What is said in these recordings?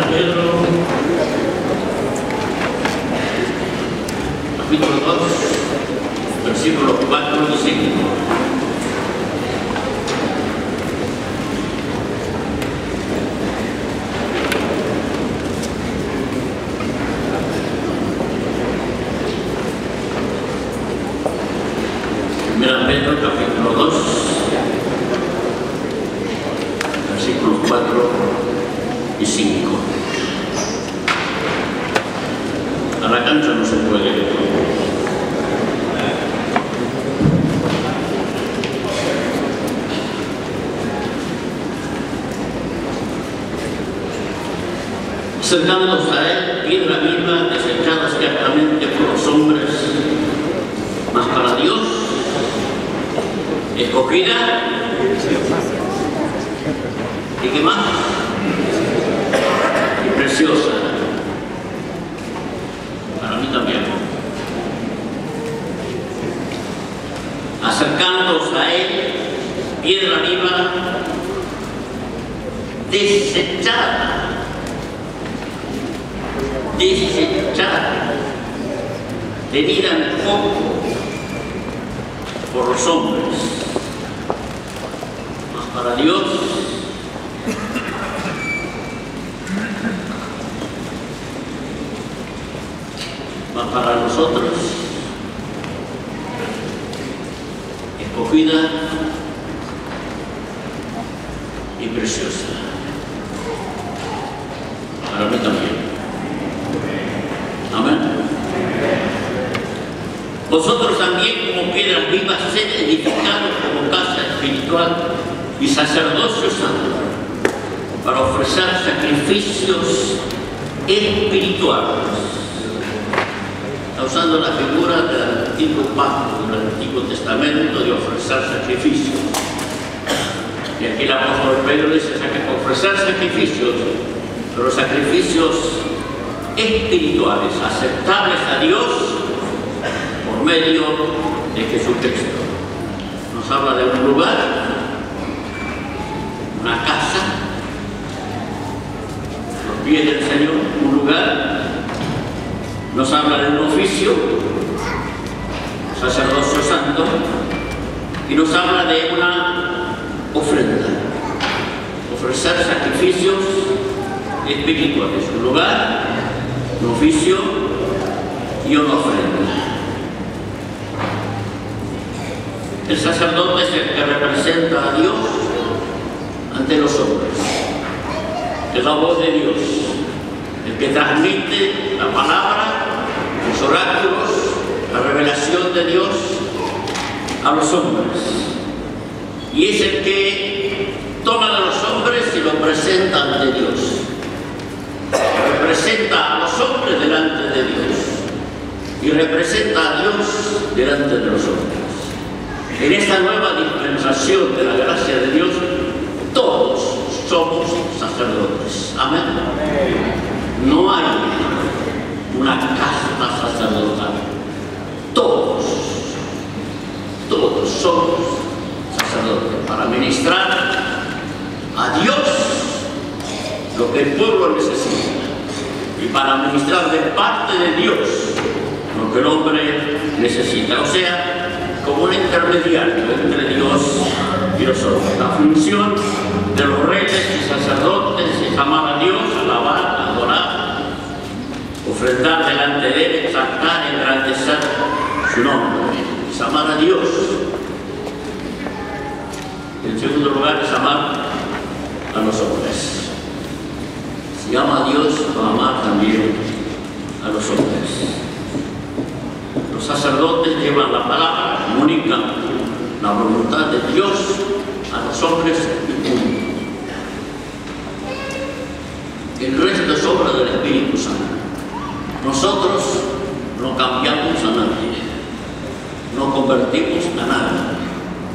de Pedro, capítulo 2, versículos 4 y 5. Primera Pedro, capítulo 2, versículos 4 y 5. A la cancha no se puede leer. Acercándonos a él, piedra viva, desechada ciertamente por los hombres, mas para Dios, escogida, ¿y qué más? Y preciosa. Para mí también. Acercándonos a él, piedra viva, desechada, tenida en poco por los hombres, mas para Dios mas para nosotros escogida y preciosa. Para mí también. Amén. Vosotros también, como piedras vivas, sed edificados como casa espiritual y sacerdocio santo, para ofrecer sacrificios espirituales. Está usando la figura del antiguo pacto, del Antiguo Testamento, de ofrecer sacrificios. Y aquí el apóstol Pedro dice que ofrecer sacrificios, pero sacrificios espirituales, aceptables a Dios por medio de Jesucristo. Nos habla de un lugar, una casa, los pies del Señor, un lugar. Nos habla de un oficio, sacerdocio santo, y nos habla de una ofrenda, ofrecer sacrificios espirituales, un lugar, un oficio y una ofrenda. El sacerdote es el que representa a Dios ante los hombres, es la voz de Dios, el que transmite la palabra, los oráculos, la revelación de Dios a los hombres, y es el que toma de los hombres y lo presenta ante Dios. Representa a los hombres delante de Dios y representa a Dios delante de los hombres. En esta nueva dispensación de la gracia de Dios, todos somos sacerdotes. Amén. No hay una casta sacerdotal. Todos somos sacerdotes para ministrar a Dios lo que el pueblo necesita, y para ministrar de parte de Dios lo que el hombre necesita, o sea, como un intermediario entre Dios y los hombres. La función de los reyes y sacerdotes es amar a Dios, alabar, adorar, ofrendar delante de Él, exaltar, engrandecer su nombre. Es amar a Dios. En segundo lugar es amar a los hombres. Si ama a Dios, va a amar también a los hombres. Los sacerdotes llevan la palabra, comunican la voluntad de Dios a los hombres y punto. El resto es obra del Espíritu Santo. Nosotros no cambiamos a nadie, no convertimos a nadie,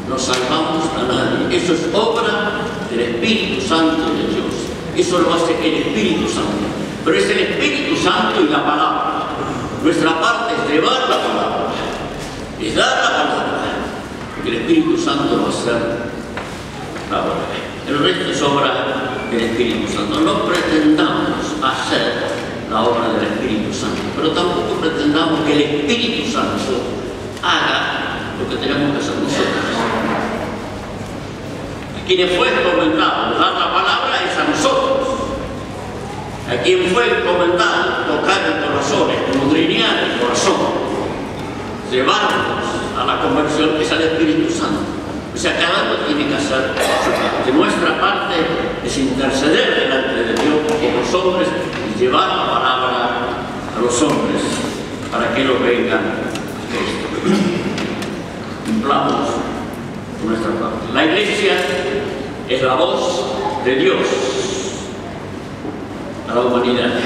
no salvamos a nadie. Eso es obra del Espíritu Santo de Dios. Eso lo hace el Espíritu Santo. Pero es el Espíritu Santo y la palabra. Nuestra parte es llevar la palabra, es dar la palabra. El Espíritu Santo va a hacer la obra. El resto es obra del Espíritu Santo. No pretendamos la obra del Espíritu Santo. Pero tampoco pretendamos que el Espíritu Santo haga lo que tenemos que hacer nosotros. A quien fue encomendado dar la palabra es a nosotros. A quien fue encomendado tocar el corazón, escudriñar el corazón, llevarnos a la conversión es al Espíritu Santo. O sea, cada uno tiene que hacer su parte. Nuestra parte es interceder delante de Dios por los hombres y llevar la palabra a los hombres para que ellos vengan a Cristo. Cumplamos nuestra parte. La Iglesia es la voz de Dios a la humanidad.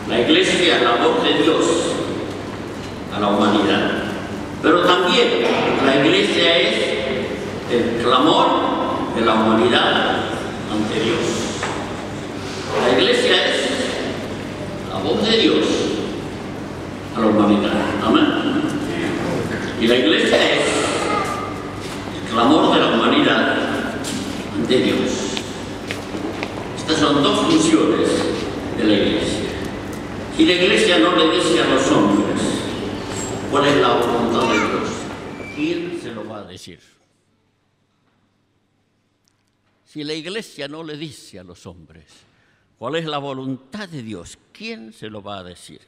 La Iglesia es la voz de Dios a la humanidad. Pero también la Iglesia es el clamor de la humanidad ante Dios. La Iglesia es la voz de Dios a la humanidad. Amén. Y la Iglesia es el clamor de la humanidad ante Dios. Estas son dos funciones de la Iglesia. Si la Iglesia no le dice a los hombres cuál es la voluntad de Dios, ¿quién se lo va a decir? Si la Iglesia no le dice a los hombres cuál es la voluntad de Dios, ¿quién se lo va a decir?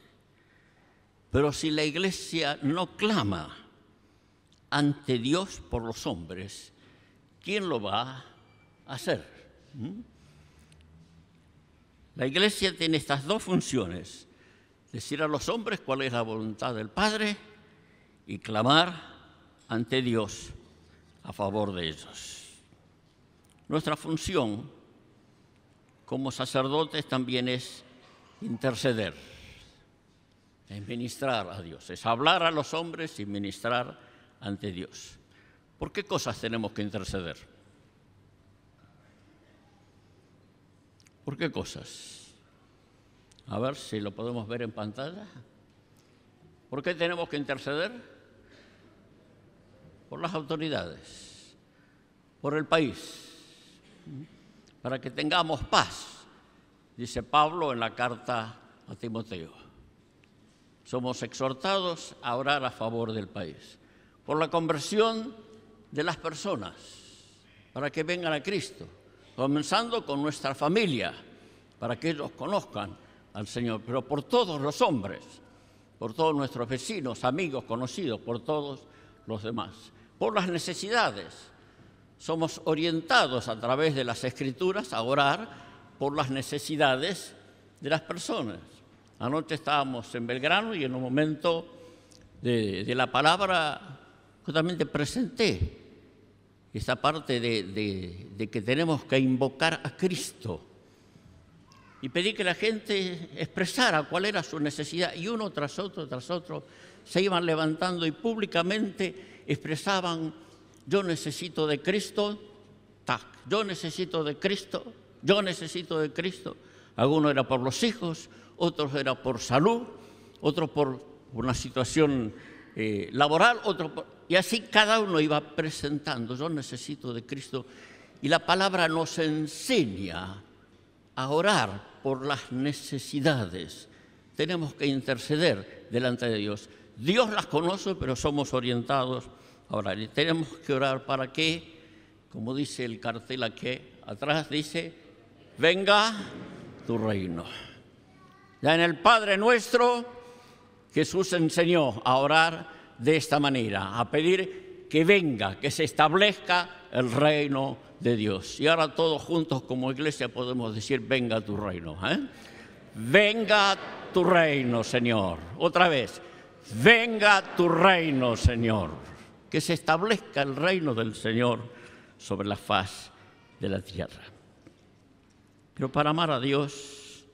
Pero si la Iglesia no clama ante Dios por los hombres, ¿quién lo va a hacer? La Iglesia tiene estas dos funciones: decir a los hombres cuál es la voluntad del Padre y clamar ante Dios a favor de ellos. Nuestra función como sacerdotes también es interceder, es ministrar a Dios, es hablar a los hombres y ministrar ante Dios. ¿Por qué cosas tenemos que interceder? ¿Por qué cosas? A ver si lo podemos ver en pantalla. ¿Por qué tenemos que interceder? Por las autoridades, por el país, para que tengamos paz, dice Pablo en la carta a Timoteo. Somos exhortados a orar a favor del país, por la conversión de las personas, para que vengan a Cristo, comenzando con nuestra familia, para que ellos conozcan al Señor, pero por todos los hombres, por todos nuestros vecinos, amigos, conocidos, por todos los demás, por las necesidades. Somos orientados a través de las Escrituras a orar por las necesidades de las personas. Anoche estábamos en Belgrano y en un momento de la palabra justamente presenté esta parte de que tenemos que invocar a Cristo. Y pedí que la gente expresara cuál era su necesidad, y uno tras otro se iban levantando y públicamente expresaban: yo necesito de Cristo, yo necesito de Cristo, yo necesito de Cristo. Algunos era por los hijos, otros era por salud, otros por una situación laboral, y así cada uno iba presentando: yo necesito de Cristo. Y la palabra nos enseña a orar por las necesidades. Tenemos que interceder delante de Dios. Dios las conoce, pero somos orientados a orar. Y tenemos que orar para que, como dice el cartel aquí atrás, dice: venga tu reino. Ya en el Padre Nuestro, Jesús enseñó a orar de esta manera, a pedir que venga, que se establezca el reino de Dios. Y ahora todos juntos como iglesia podemos decir: venga tu reino. Venga tu reino, Señor. Otra vez: venga tu reino, Señor. Que se establezca el reino del Señor sobre la faz de la tierra. Pero para amar a Dios,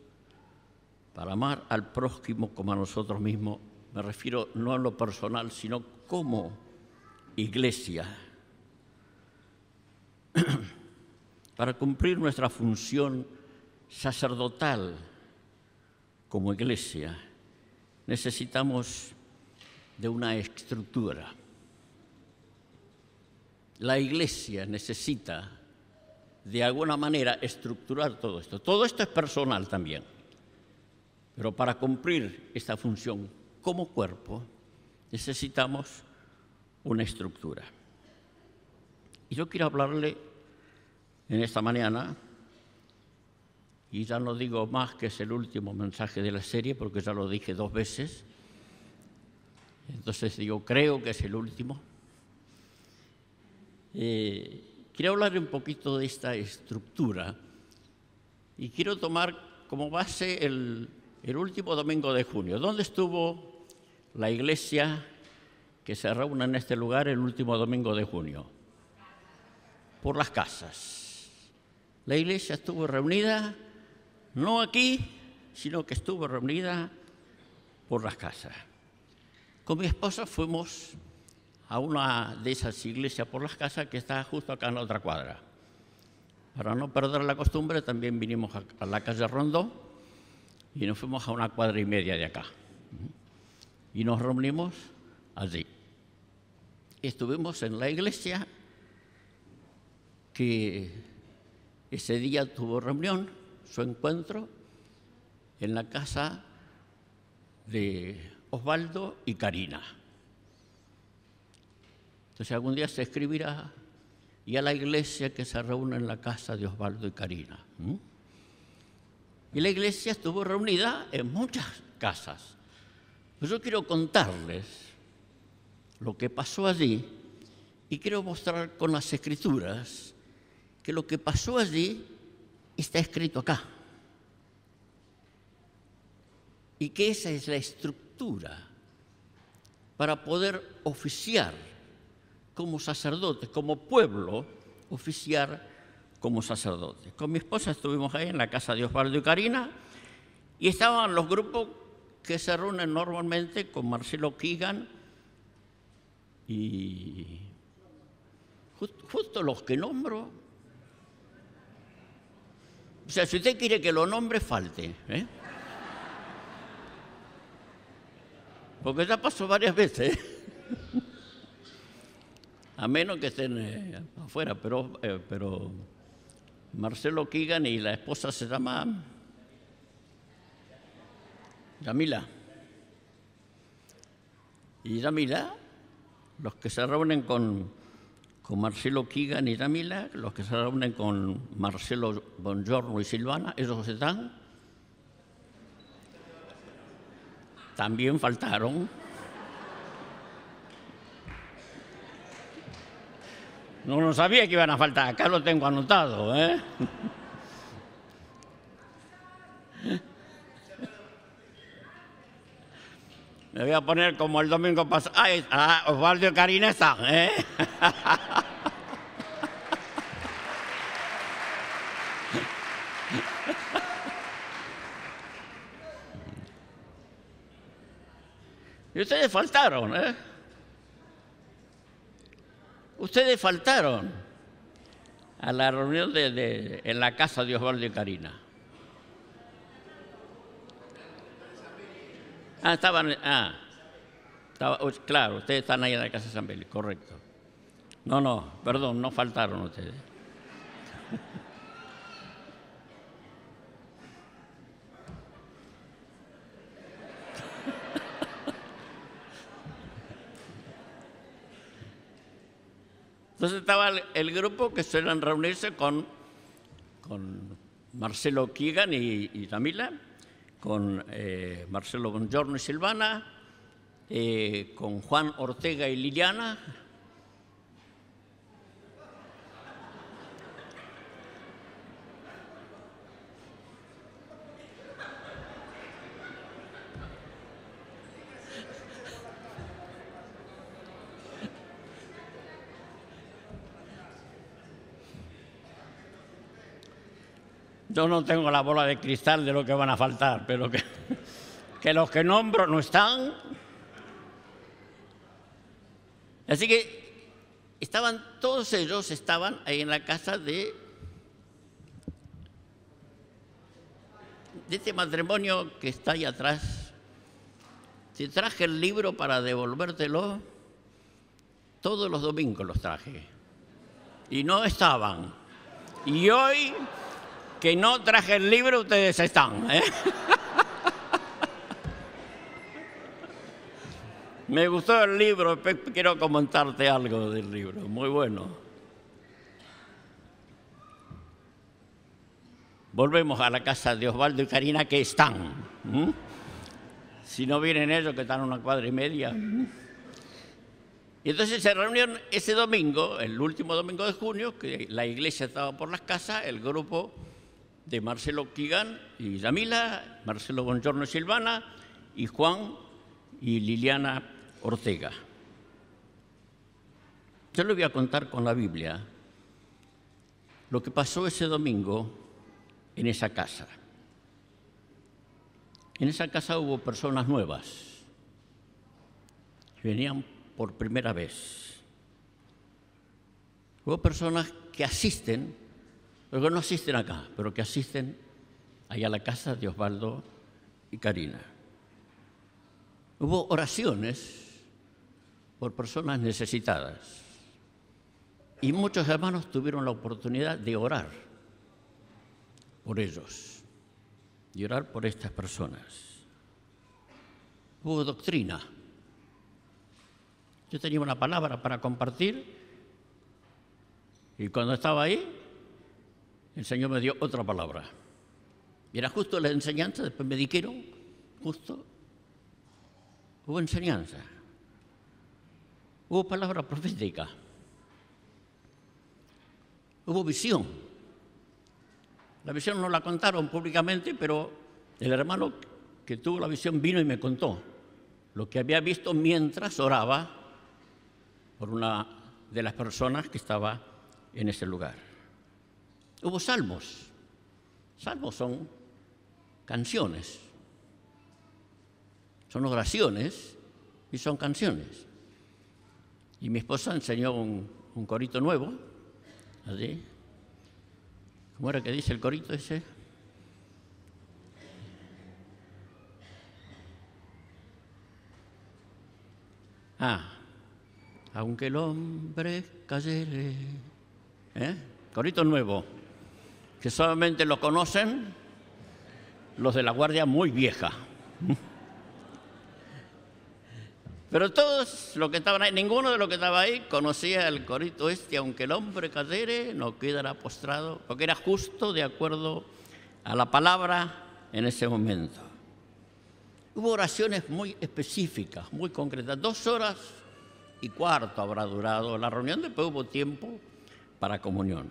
para amar al prójimo como a nosotros mismos, me refiero no en lo personal, sino como iglesia, para cumplir nuestra función sacerdotal como iglesia, necesitamos de una estructura. La iglesia necesita de alguna manera estructurar todo esto. Todo esto es personal también. Pero para cumplir esta función como cuerpo necesitamos una estructura. Y yo quiero hablarle en esta mañana, y ya no digo más que es el último mensaje de la serie, porque ya lo dije 2 veces, entonces digo, creo que es el último. Quiero hablar un poquito de esta estructura y quiero tomar como base el último domingo de junio. ¿Dónde estuvo la iglesia que se reúne en este lugar el último domingo de junio? Por las casas. La iglesia estuvo reunida, no aquí, sino que estuvo reunida por las casas. Con mi esposa fuimos a una de esas iglesias por las casas que está justo acá en la otra cuadra. Para no perder la costumbre, también vinimos a la calle Rondó y nos fuimos a 1,5 cuadras de acá. Y nos reunimos allí. Estuvimos en la iglesia que ese día tuvo reunión, su encuentro, en la casa de Osvaldo y Karina. Entonces algún día se escribirá, y a la iglesia que se reúne en la casa de Osvaldo y Karina. Y la iglesia estuvo reunida en muchas casas. Pues yo quiero contarles lo que pasó allí y quiero mostrar con las escrituras que lo que pasó allí está escrito acá. Y que esa es la estructura para poder oficiar como sacerdote, como pueblo, oficiar como sacerdote. Con mi esposa estuvimos ahí en la casa de Osvaldo y Karina y estaban los grupos que se reúnen normalmente con Marcelo Keegan y justo los que nombro. O sea, si usted quiere que lo nombre, falte, porque ya pasó varias veces, a menos que estén afuera, pero Marcelo Keegan y la esposa se llama Yamila. Y Yamila, los que se reúnen con Marcelo Keegan y Yamila, los que se reúnen con Marcelo Bongiorno y Silvana, esos están. También faltaron. No sabía que iban a faltar, acá lo tengo anotado, Me voy a poner como el domingo pasado. Osvaldo y Karina están, Y ustedes faltaron, Ustedes faltaron a la reunión en la casa de Osvaldo y Karina. Claro, ustedes están ahí en la casa de San Beli, correcto. No, perdón, no faltaron ustedes. Entonces estaba el grupo que suelen reunirse con Marcelo Keegan y Yamila, con Marcelo Bongiorno y Silvana, con Juan Ortega y Liliana, yo no tengo la bola de cristal de lo que van a faltar, pero que los que nombro no están. Así que todos ellos estaban ahí en la casa de este matrimonio que está ahí atrás. Te traje el libro para devolvértelo, todos los domingos los traje, y no estaban. Y hoy, que no traje el libro, ustedes están, Me gustó el libro, quiero comentarte algo del libro, muy bueno. Volvemos a la casa de Osvaldo y Karina, que están. Si no vienen ellos, que están a 1 cuadra y media. Y entonces se reunieron ese domingo, el último domingo de junio, que la iglesia estaba por las casas, el grupo de Marcelo Quigán y Yamila, Marcelo Bongiorno y Silvana, y Juan y Liliana Ortega. Yo les voy a contar con la Biblia lo que pasó ese domingo en esa casa. En esa casa hubo personas nuevas que venían por primera vez. Hubo personas que asisten, pero que no asisten acá, pero que asisten allá a la casa de Osvaldo y Karina. Hubo oraciones por personas necesitadas y muchos hermanos tuvieron la oportunidad de orar por ellos y orar por estas personas. Hubo doctrina. Yo tenía una palabra para compartir y cuando estaba ahí, el Señor me dio otra palabra. Y era justo la enseñanza, después me dijeron, justo, hubo enseñanza. Hubo palabra profética. Hubo visión. La visión no la contaron públicamente, pero el hermano que tuvo la visión vino y me contó lo que había visto mientras oraba por una de las personas que estaba en ese lugar. Hubo salmos. Salmos son canciones. Son oraciones y son canciones. Y mi esposa enseñó un corito nuevo, así. ¿Cómo era que dice el corito ese? Aunque el hombre cayere. Corito nuevo, que solamente lo conocen los de la guardia muy vieja. Pero todos los que estaban ahí, ninguno de los que estaba ahí conocía el corito este, aunque el hombre cayere, no quedará postrado, porque era justo de acuerdo a la palabra en ese momento. Hubo oraciones muy específicas, muy concretas. 2 horas y cuarto habrá durado la reunión, después hubo tiempo para comunión.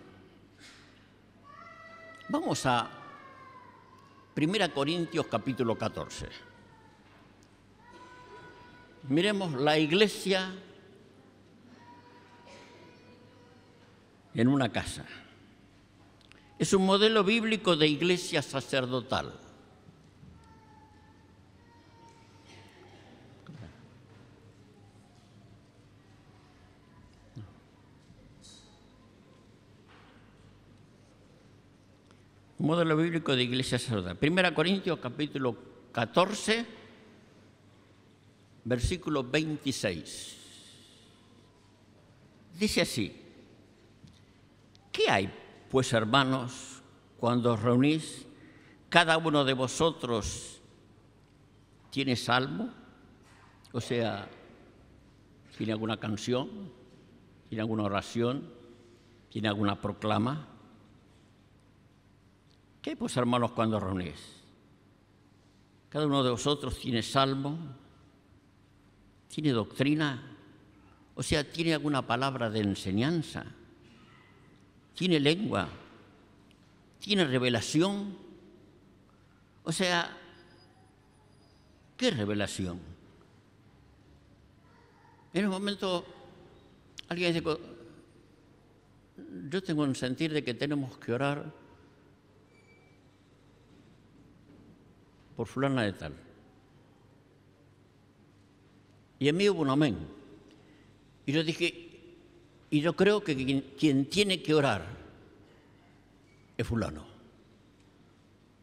Vamos a 1 Corintios capítulo 14. Miremos la iglesia en una casa. Es un modelo bíblico de iglesia sacerdotal. Un modelo bíblico de iglesia sacerdotal. 1 Corintios capítulo 14, versículo 26. Dice así: ¿qué hay, pues, hermanos, cuando os reunís? ¿Cada uno de vosotros tiene salmo? O sea, ¿tiene alguna canción? ¿Tiene alguna oración? ¿Tiene alguna proclama? ¿Qué hay, pues, hermanos, cuando os reunís? ¿Cada uno de vosotros tiene salmo? ¿Tiene doctrina? O sea, ¿tiene alguna palabra de enseñanza? ¿Tiene lengua? ¿Tiene revelación? O sea, ¿qué revelación? En un momento alguien dice, yo tengo un sentir de que tenemos que orar por fulana de tal. Y en mí hubo un amén. Y yo dije, y yo creo que quien tiene que orar es fulano.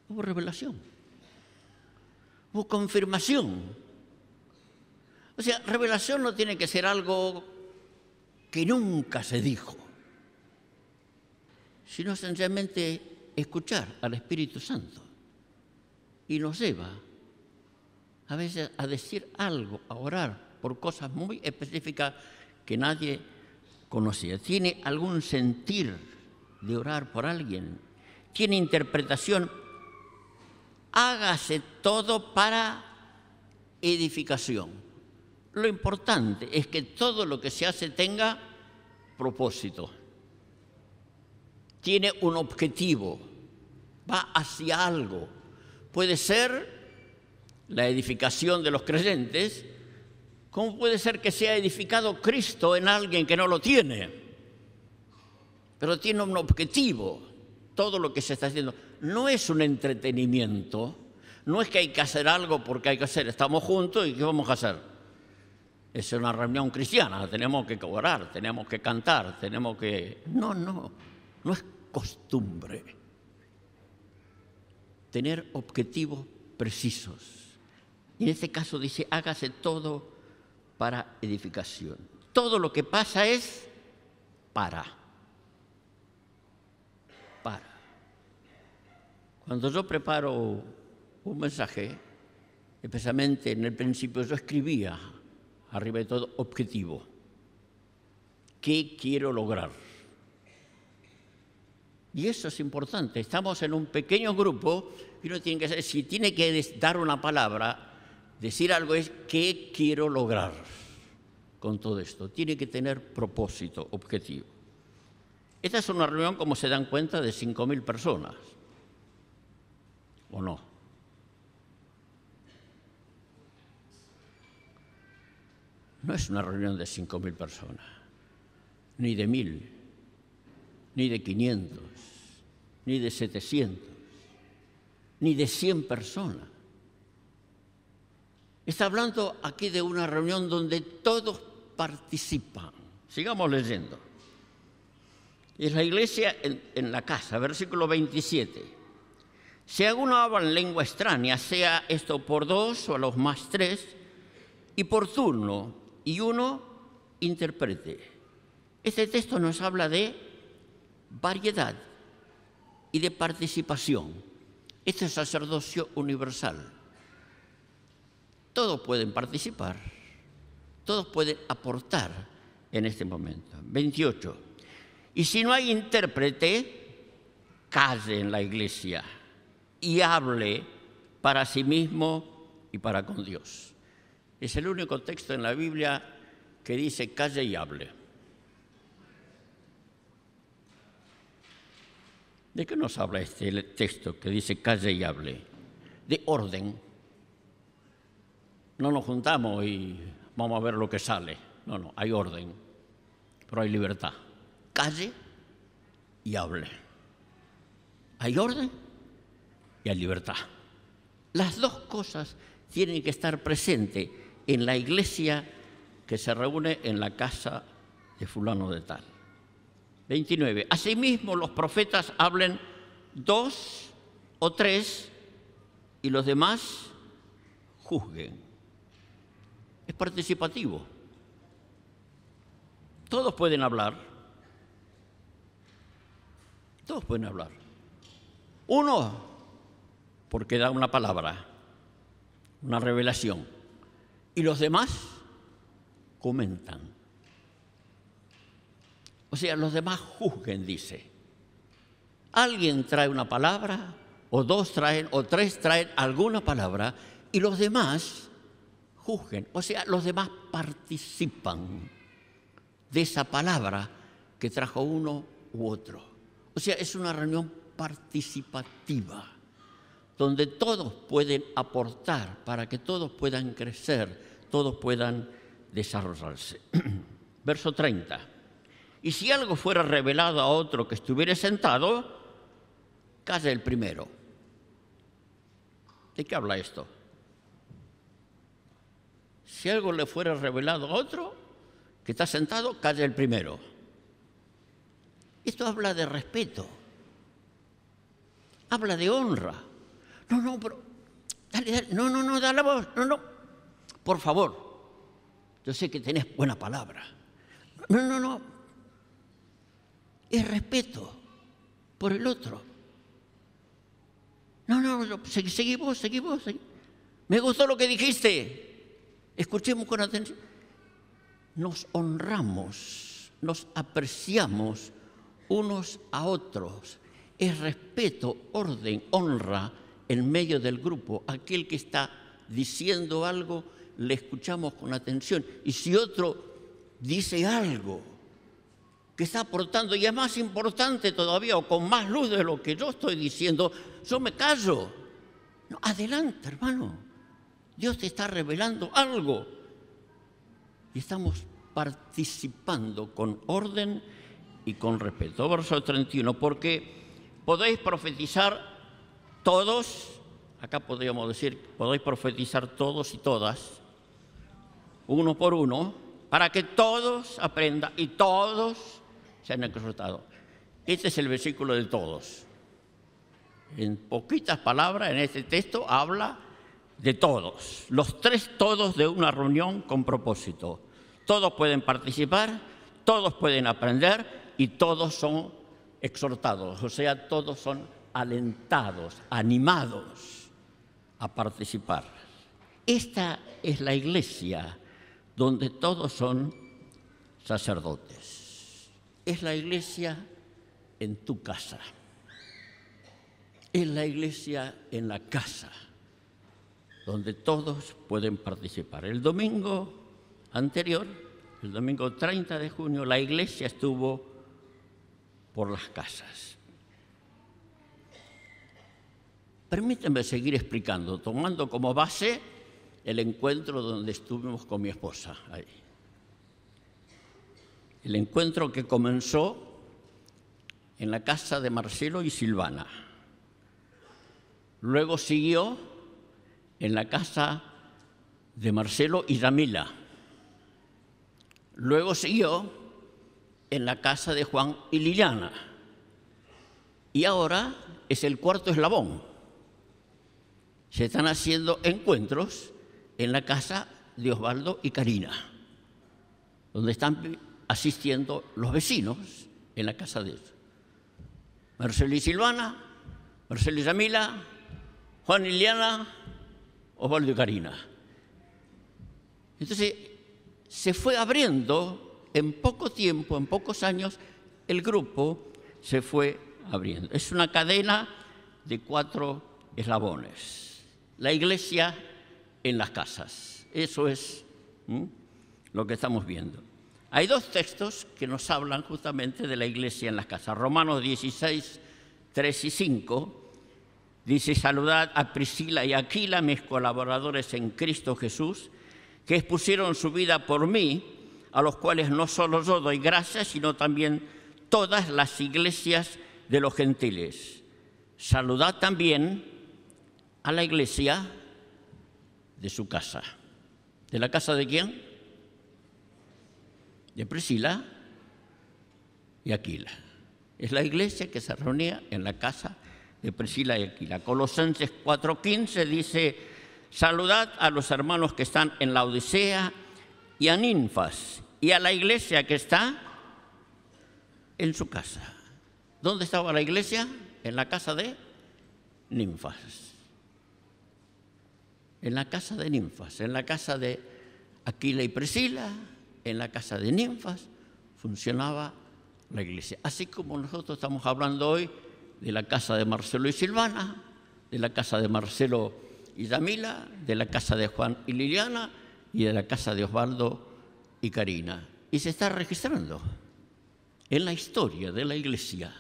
Hubo revelación. Hubo confirmación. O sea, revelación no tiene que ser algo que nunca se dijo, sino sencillamente escuchar al Espíritu Santo. Y nos lleva a veces a decir algo, a orar por cosas muy específicas que nadie conocía. ¿Tiene algún sentir de orar por alguien? ¿Tiene interpretación? Hágase todo para edificación. Lo importante es que todo lo que se hace tenga propósito. Tiene un objetivo, va hacia algo. Puede ser la edificación de los creyentes, como puede ser que sea edificado Cristo en alguien que no lo tiene, pero tiene un objetivo. Todo lo que se está haciendo no es un entretenimiento, no es que hay que hacer algo porque hay que hacer, estamos juntos y ¿qué vamos a hacer? Es una reunión cristiana, tenemos que orar, tenemos que cantar, tenemos que... No es costumbre. Tener objetivos precisos. Y en este caso dice, hágase todo para edificación. Todo lo que pasa es para. Cuando yo preparo un mensaje, especialmente en el principio, yo escribía arriba de todo objetivo. ¿Qué quiero lograr? Y eso es importante. Estamos en un pequeño grupo y uno tiene que saber, si tiene que dar una palabra, decir algo es ¿qué quiero lograr con todo esto? Tiene que tener propósito, objetivo. Esta es una reunión, como se dan cuenta, de 5.000 personas. ¿O no? No es una reunión de 5.000 personas, ni de 1.000, ni de 500, ni de 700, ni de 100 personas. Está hablando aquí de una reunión donde todos participan. Sigamos leyendo. Es la iglesia en la casa, versículo 27. Si alguno habla en lengua extraña, sea esto por 2 o a los más 3, y por turno, y uno interprete. Este texto nos habla de variedad y de participación. Este es sacerdocio universal. Todos pueden participar, todos pueden aportar en este momento. 28. Y si no hay intérprete, calle en la iglesia y hable para sí mismo y para con Dios. Es el único texto en la Biblia que dice calle y hable. ¿De qué nos habla este texto que dice calle y hable? De orden. No nos juntamos y vamos a ver lo que sale. No, hay orden, pero hay libertad. Calle y hable. Hay orden y hay libertad. Las dos cosas tienen que estar presentes en la iglesia que se reúne en la casa de fulano de tal. 29. Asimismo, los profetas hablen 2 o 3 y los demás juzguen. Es participativo. Todos pueden hablar. Todos pueden hablar. Uno, porque da una palabra, una revelación. Y los demás comentan. O sea, los demás juzguen, dice. Alguien trae una palabra, o 2 traen, o 3 traen alguna palabra, y los demás juzguen. O sea, los demás participan de esa palabra que trajo uno u otro. O sea, es una reunión participativa, donde todos pueden aportar para que todos puedan crecer, todos puedan desarrollarse. Verso 30. Y si algo fuera revelado a otro que estuviera sentado, calle el primero. ¿De qué habla esto? Si algo le fuera revelado a otro que está sentado, calle el primero. Esto habla de respeto. Habla de honra. No, pero dale. No, dale vos. No. Por favor. Yo sé que tenés buena palabra. No. Es respeto por el otro. No, seguí vos. Me gustó lo que dijiste. Escuchemos con atención. Nos honramos, nos apreciamos unos a otros. Es respeto, orden, honra en medio del grupo. Aquel que está diciendo algo, le escuchamos con atención. Y si otro dice algo que está aportando, y es más importante todavía, o con más luz de lo que yo estoy diciendo, yo me callo. No, adelante, hermano. Dios te está revelando algo. Y estamos participando con orden y con respeto. Verso 31, porque podéis profetizar todos, acá podríamos decir, podéis profetizar todos y todas, uno por uno, para que todos aprendan y todos sean exhortados. Este es el versículo de todos. En poquitas palabras, en este texto habla de todos, los tres todos de una reunión con propósito. Todos pueden participar, todos pueden aprender y todos son exhortados, o sea, todos son alentados, animados a participar. Esta es la iglesia donde todos son sacerdotes. Es la iglesia en tu casa. Es la iglesia en la casa, donde todos pueden participar. El domingo anterior, el domingo 30 de junio, la iglesia estuvo por las casas. Permítanme seguir explicando, tomando como base el encuentro donde estuvimos con mi esposa. Ahí. El encuentro que comenzó en la casa de Marcelo y Silvana. Luego siguió en la casa de Marcelo y Yamila. Luego siguió en la casa de Juan y Liliana. Y ahora es el cuarto eslabón. Se están haciendo encuentros en la casa de Osvaldo y Karina, donde están asistiendo los vecinos en la casa de ellos. Marcelo y Silvana, Marcelo y Yamila, Juan y Liliana, Osvaldo y Karina. Entonces, se fue abriendo en poco tiempo, en pocos años, el grupo se fue abriendo. Es una cadena de 4 eslabones. La iglesia en las casas. Eso es lo que estamos viendo. Hay 2 textos que nos hablan justamente de la iglesia en las casas. Romanos 16, 3 y 5. Dice, saludad a Priscila y Aquila, mis colaboradores en Cristo Jesús, que expusieron su vida por mí, a los cuales no solo yo doy gracias, sino también todas las iglesias de los gentiles. Saludad también a la iglesia de su casa. ¿De la casa de quién? De Priscila y Aquila. Es la iglesia que se reunía en la casa de Priscila y Aquila. Colosenses 4:15 dice, saludad a los hermanos que están en la Odisea y a Ninfas y a la iglesia que está en su casa. ¿Dónde estaba la iglesia? En la casa de Ninfas. En la casa de Ninfas, en la casa de Aquila y Priscila, en la casa de Ninfas funcionaba la iglesia. Así como nosotros estamos hablando hoy de la casa de Marcelo y Silvana, de la casa de Marcelo y Yamila, de la casa de Juan y Liliana y de la casa de Osvaldo y Karina. Y se está registrando en la historia de la iglesia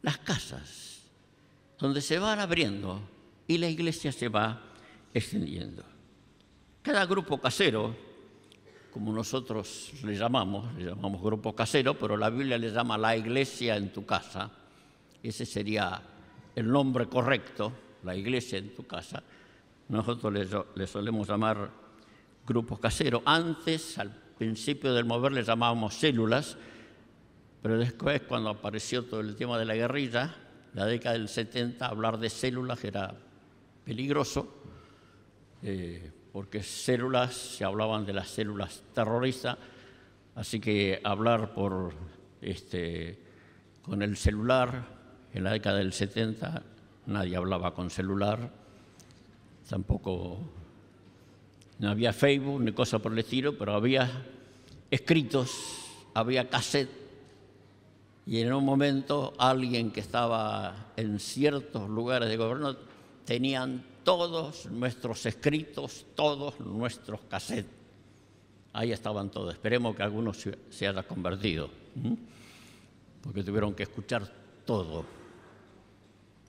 las casas donde se van abriendo y la iglesia se va extendiendo. Cada grupo casero, como nosotros le llamamos grupo casero, pero la Biblia le llama la iglesia en tu casa. Ese sería el nombre correcto, la iglesia en tu casa. Nosotros le solemos llamar grupos caseros. Antes, al principio del mover, le llamábamos células, pero después, cuando apareció todo el tema de la guerrilla, la década del 70, hablar de células era peligroso, porque células, se hablaban de las células terroristas, así que hablar con el celular, en la década del 70 nadie hablaba con celular, tampoco No había Facebook ni cosa por el estilo, pero había escritos, había cassette. Y en un momento alguien que estaba en ciertos lugares de gobierno tenían todos nuestros escritos, todos nuestros cassettes. Ahí estaban todos. Esperemos que algunos se haya convertido, porque tuvieron que escuchar todo.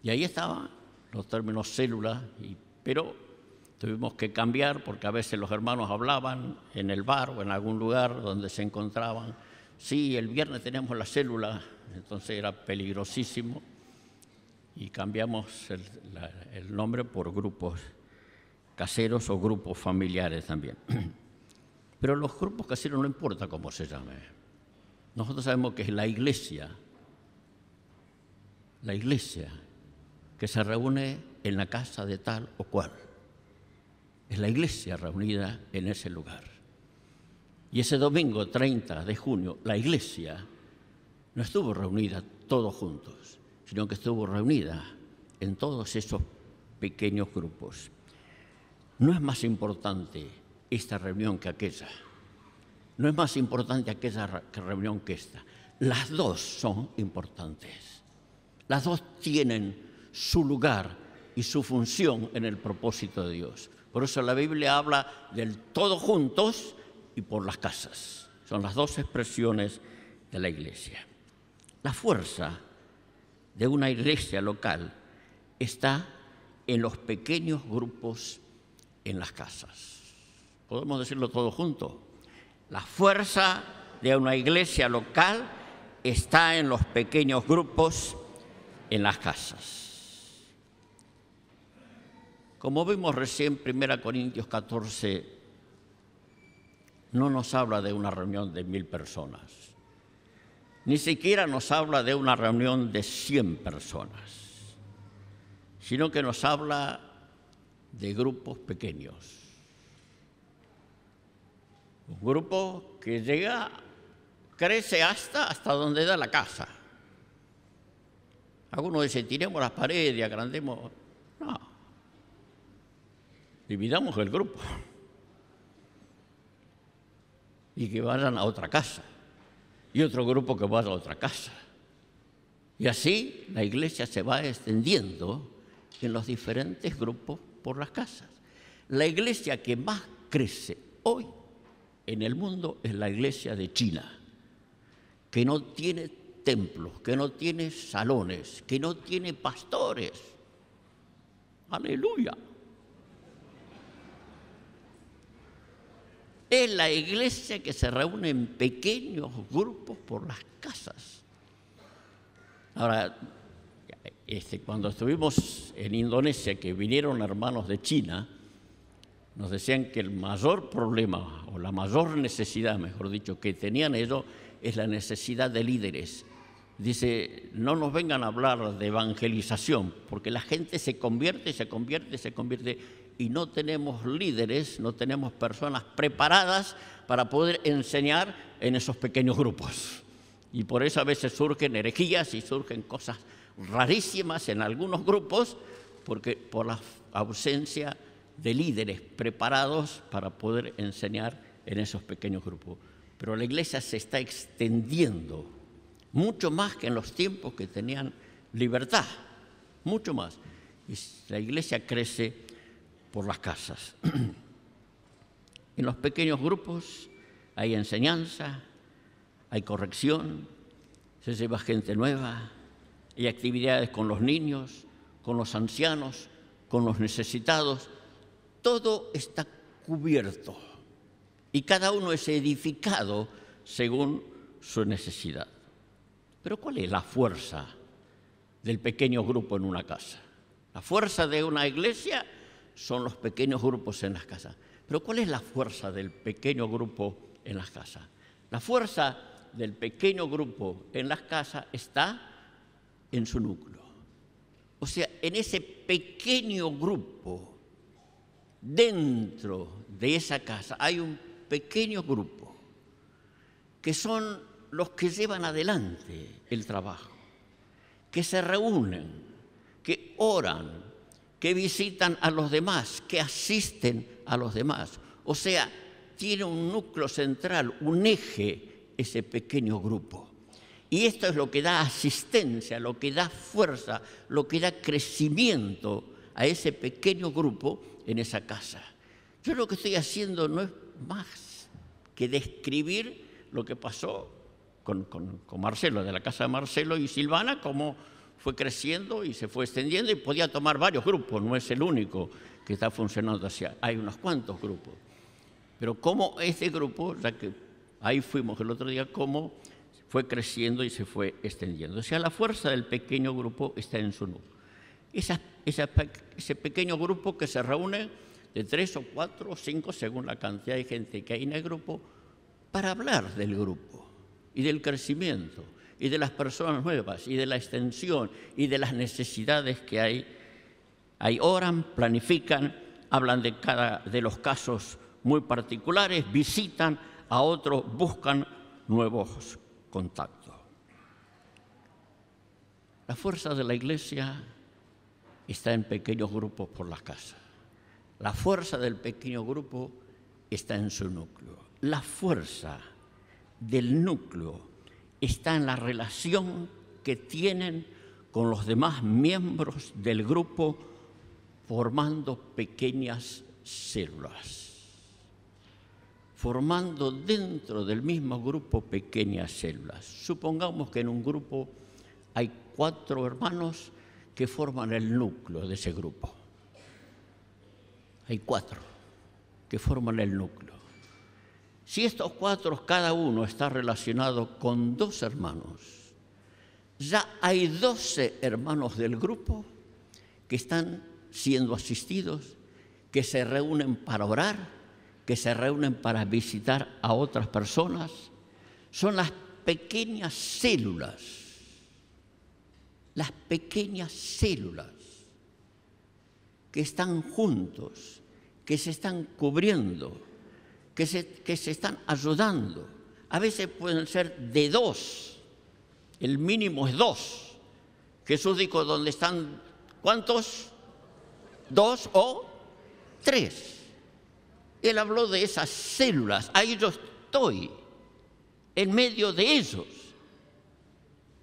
Y ahí estaban los términos célula, pero tuvimos que cambiar porque a veces los hermanos hablaban en el bar o en algún lugar donde se encontraban. Sí, el viernes tenemos la célula, entonces era peligrosísimo y cambiamos el nombre por grupos caseros o grupos familiares también. Pero los grupos caseros no importa cómo se llame. Nosotros sabemos que es la iglesia que se reúne en la casa de tal o cual. Es la iglesia reunida en ese lugar. Y ese domingo 30 de junio, la iglesia no estuvo reunida todos juntos, sino que estuvo reunida en todos esos pequeños grupos. No es más importante esta reunión que aquella. No es más importante aquella reunión que esta. Las dos son importantes. Las dos tienen su lugar y su función en el propósito de Dios. Por eso la Biblia habla del todos juntos y por las casas. Son las dos expresiones de la iglesia. La fuerza de una iglesia local está en los pequeños grupos en las casas. ¿Podemos decirlo todos juntos? La fuerza de una iglesia local está en los pequeños grupos en las casas. Como vimos recién, 1 Corintios 14 no nos habla de una reunión de 1000 personas. Ni siquiera nos habla de una reunión de 100 personas, sino que nos habla de grupos pequeños. Un grupo que crece hasta donde da la casa. Algunos dicen, tiremos las paredes y agrandemos. No. Dividamos el grupo y que vayan a otra casa. Y otro grupo que vaya a otra casa. Y así la iglesia se va extendiendo en los diferentes grupos por las casas. La iglesia que más crece hoy en el mundo es la iglesia de China, que no tiene templos, que no tiene salones, que no tiene pastores. ¡Aleluya! Es la iglesia que se reúne en pequeños grupos por las casas. Ahora, cuando estuvimos en Indonesia, que vinieron hermanos de China, nos decían que el mayor problema, o la mayor necesidad, mejor dicho, que tenían ellos, es la necesidad de líderes. Dice, no nos vengan a hablar de evangelización, porque la gente se convierte, y no tenemos líderes, no tenemos personas preparadas para poder enseñar en esos pequeños grupos. Y por eso a veces surgen herejías y surgen cosas rarísimas en algunos grupos, porque por la ausencia de líderes preparados para poder enseñar en esos pequeños grupos. Pero la iglesia se está extendiendo mucho más que en los tiempos que tenían libertad, mucho más. Y la iglesia crece por las casas. En los pequeños grupos hay enseñanza, hay corrección, se lleva gente nueva, hay actividades con los niños, con los ancianos, con los necesitados. Todo está cubierto y cada uno es edificado según su necesidad. Pero ¿cuál es la fuerza del pequeño grupo en una casa? La fuerza de una iglesia son los pequeños grupos en las casas. Pero ¿cuál es la fuerza del pequeño grupo en las casas? La fuerza del pequeño grupo en las casas está en su núcleo. O sea, en ese pequeño grupo, dentro de esa casa, hay un pequeño grupo que son los que llevan adelante el trabajo, que se reúnen, que oran, que visitan a los demás, que asisten a los demás. O sea, tiene un núcleo central, un eje, ese pequeño grupo. Y esto es lo que da asistencia, lo que da fuerza, lo que da crecimiento a ese pequeño grupo en esa casa. Yo lo que estoy haciendo no es más que describir lo que pasó con Marcelo, de la casa de Marcelo y Silvana, cómo fue creciendo y se fue extendiendo y podía tomar varios grupos, no es el único que está funcionando así, hay unos cuantos grupos. Pero cómo este grupo, ya que ahí fuimos el otro día, cómo fue creciendo y se fue extendiendo. O sea, la fuerza del pequeño grupo está en su núcleo. Ese pequeño grupo que se reúne de 3 o 4 o 5, según la cantidad de gente que hay en el grupo, para hablar del grupo y del crecimiento y de las personas nuevas y de la extensión y de las necesidades que hay. Ahí oran, planifican, hablan de los casos muy particulares, visitan a otros, buscan nuevos contactos. La fuerza de la Iglesia está en pequeños grupos por las casas. La fuerza del pequeño grupo está en su núcleo. La fuerza del núcleo está en la relación que tienen con los demás miembros del grupo, formando pequeñas células, formando dentro del mismo grupo pequeñas células. Supongamos que en un grupo hay 4 hermanos que forman el núcleo de ese grupo. Hay 4 que forman el núcleo. Si estos 4, cada uno está relacionado con 2 hermanos, ya hay 12 hermanos del grupo que están siendo asistidos, que se reúnen para orar, que se reúnen para visitar a otras personas. Son las pequeñas células que están juntos, que se están cubriendo, que se están ayudando. A veces pueden ser de 2, el mínimo es 2. Jesús dijo, ¿dónde están cuántos? 2 o 3. Él habló de esas células, ahí yo estoy, en medio de ellos.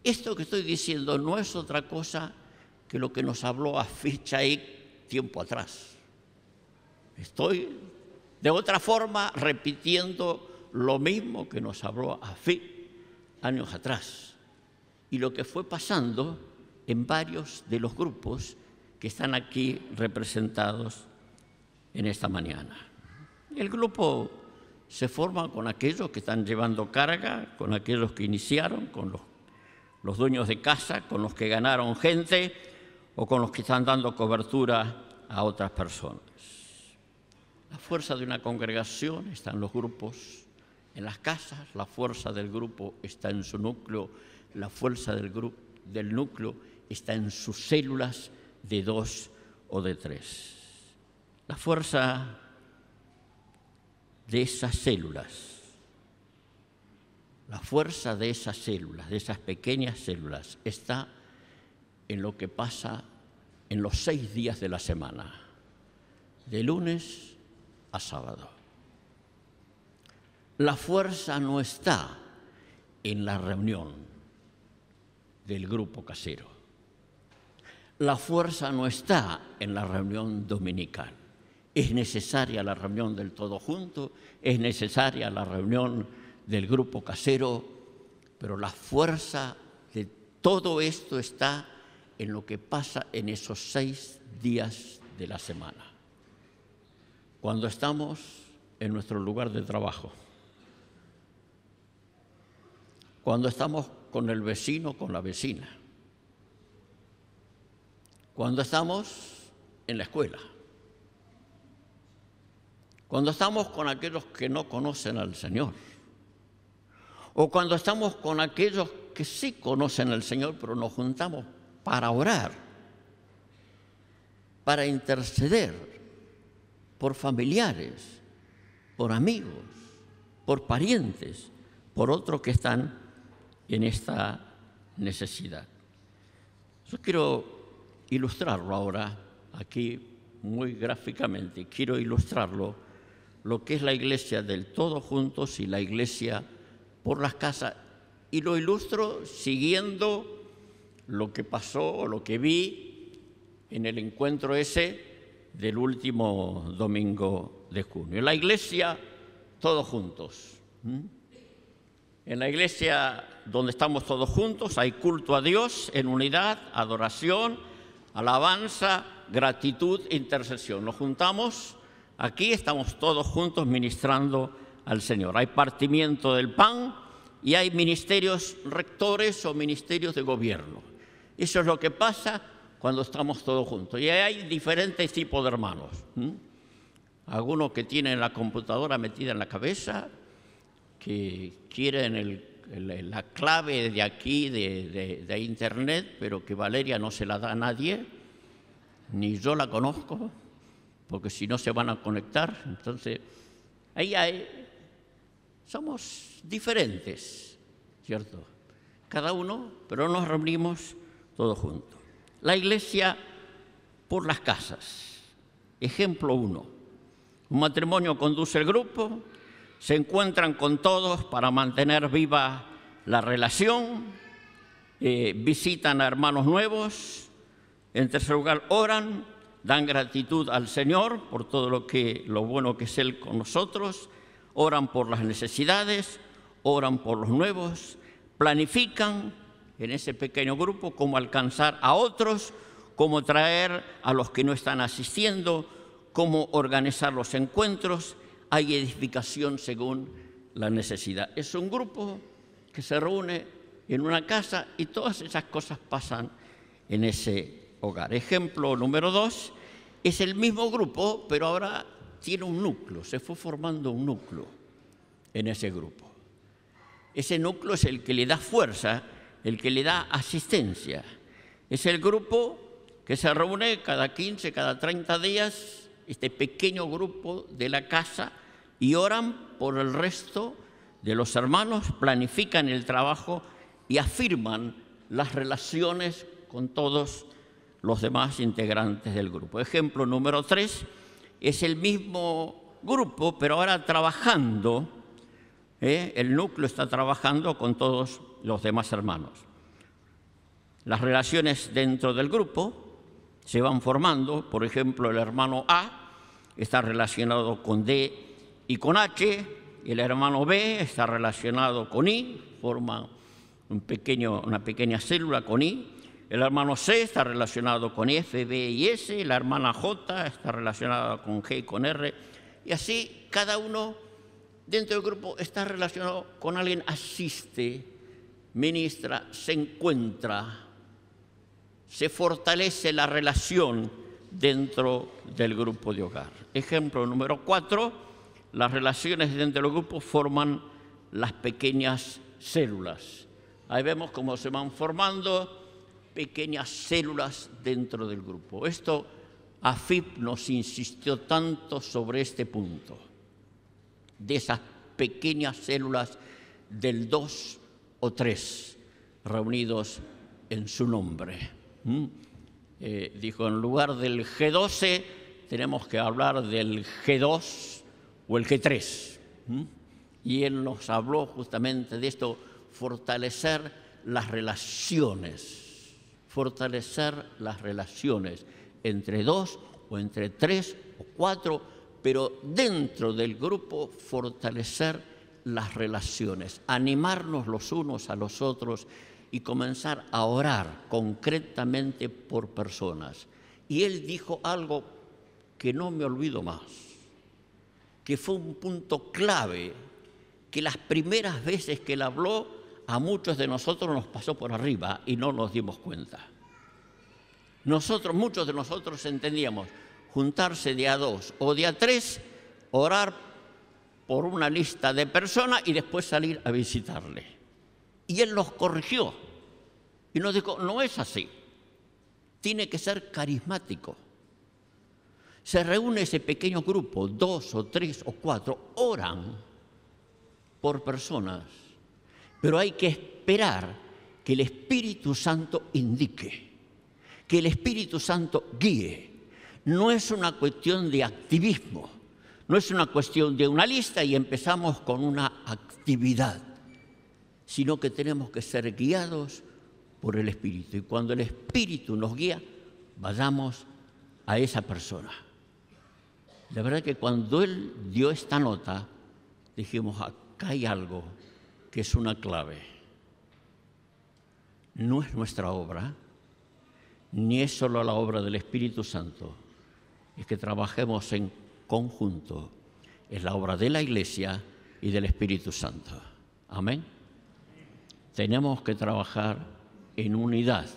Esto que estoy diciendo no es otra cosa que lo que nos habló Afid Shaik tiempo atrás. Estoy de otra forma repitiendo lo mismo que nos habló Afid años atrás. Y lo que fue pasando en varios de los grupos que están aquí representados en esta mañana. El grupo se forma con aquellos que están llevando carga, con aquellos que iniciaron, con los dueños de casa, con los que ganaron gente o con los que están dando cobertura a otras personas. La fuerza de una congregación está en los grupos, en las casas. La fuerza del grupo está en su núcleo. La fuerza del núcleo está en sus células de 2 o de 3. La fuerza de esas células, de esas pequeñas células, está en lo que pasa en los 6 días de la semana, de lunes a sábado. La fuerza no está en la reunión del grupo casero. La fuerza no está en la reunión dominical. Es necesaria la reunión del todo junto, es necesaria la reunión del grupo casero, pero la fuerza de todo esto está en lo que pasa en esos 6 días de la semana. Cuando estamos en nuestro lugar de trabajo, cuando estamos con el vecino, con la vecina, cuando estamos en la escuela, cuando estamos con aquellos que no conocen al Señor, o cuando estamos con aquellos que sí conocen al Señor, pero nos juntamos para orar, para interceder por familiares, por amigos, por parientes, por otros que están en esta necesidad. Yo quiero ilustrarlo ahora, aquí muy gráficamente, quiero ilustrarlo lo que es la iglesia del todos juntos y la iglesia por las casas. Y lo ilustro siguiendo lo que pasó, lo que vi en el encuentro ese del último domingo de junio. En la iglesia, todos juntos. En la iglesia donde estamos todos juntos hay culto a Dios en unidad, adoración, alabanza, gratitud, intercesión. Nos juntamos aquí, estamos todos juntos ministrando al Señor. Hay partimiento del pan y hay ministerios rectores o ministerios de gobierno. Eso es lo que pasa cuando estamos todos juntos. Y hay diferentes tipos de hermanos. Algunos que tienen la computadora metida en la cabeza, que quieren la clave de aquí, de Internet, pero que Valeria no se la da a nadie, ni yo la conozco, porque si no se van a conectar. Entonces, somos diferentes, ¿cierto? Cada uno, pero nos reunimos todos juntos. La iglesia por las casas. Ejemplo 1. Un matrimonio conduce el grupo, se encuentran con todos para mantener viva la relación, visitan a hermanos nuevos, en tercer lugar oran, dan gratitud al Señor por todo lo bueno que es Él con nosotros, oran por las necesidades, oran por los nuevos, planifican en ese pequeño grupo cómo alcanzar a otros, cómo traer a los que no están asistiendo, cómo organizar los encuentros. Hay edificación según la necesidad. Es un grupo que se reúne en una casa y todas esas cosas pasan en ese hogar. Ejemplo número 2, es el mismo grupo, pero ahora tiene un núcleo, se fue formando un núcleo en ese grupo. Ese núcleo es el que le da fuerza, el que le da asistencia. Es el grupo que se reúne cada 15, cada 30 días, este pequeño grupo de la casa, y oran por el resto de los hermanos, planifican el trabajo y afirman las relaciones con todos los demás integrantes del grupo. Ejemplo número 3, es el mismo grupo, pero ahora trabajando, el núcleo está trabajando con todos los demás hermanos. Las relaciones dentro del grupo se van formando. Por ejemplo, el hermano A está relacionado con D y con H, y el hermano B está relacionado con I, forma una pequeña célula con I. El hermano C está relacionado con F, B y S, la hermana J está relacionada con G y con R, y así cada uno dentro del grupo está relacionado con alguien, asiste, ministra, se encuentra, se fortalece la relación dentro del grupo de hogar. Ejemplo número 4, las relaciones dentro del grupo forman las pequeñas células. Ahí vemos cómo se van formando pequeñas células dentro del grupo. Esto, AFIP nos insistió tanto sobre este punto, de esas pequeñas células del 2 o 3 reunidos en su nombre. Dijo, en lugar del G12 tenemos que hablar del G2 o el G3. Y él nos habló justamente de esto, fortalecer las relaciones entre 2 o entre 3 o 4, pero dentro del grupo fortalecer las relaciones, animarnos los unos a los otros y comenzar a orar concretamente por personas. Y él dijo algo que no me olvido más, que fue un punto clave, que las primeras veces que él habló, a muchos de nosotros nos pasó por arriba y no nos dimos cuenta. Muchos de nosotros entendíamos juntarse de a 2 o de a 3, orar por una lista de personas y después salir a visitarle. Y él nos corrigió y nos dijo, no es así, tiene que ser carismático. Se reúne ese pequeño grupo, 2 o 3 o 4, oran por personas, pero hay que esperar que el Espíritu Santo indique, que el Espíritu Santo guíe. No es una cuestión de activismo, No es una cuestión de una lista y empezamos con una actividad, sino que tenemos que ser guiados por el Espíritu. Y cuando el Espíritu nos guía, vayamos a esa persona. La verdad que cuando él dio esta nota, dijimos, acá hay algo que es una clave. No es nuestra obra, ni es solo la obra del Espíritu Santo, es que trabajemos en conjunto. Es la obra de la Iglesia y del Espíritu Santo. Amén. Tenemos que trabajar en unidad,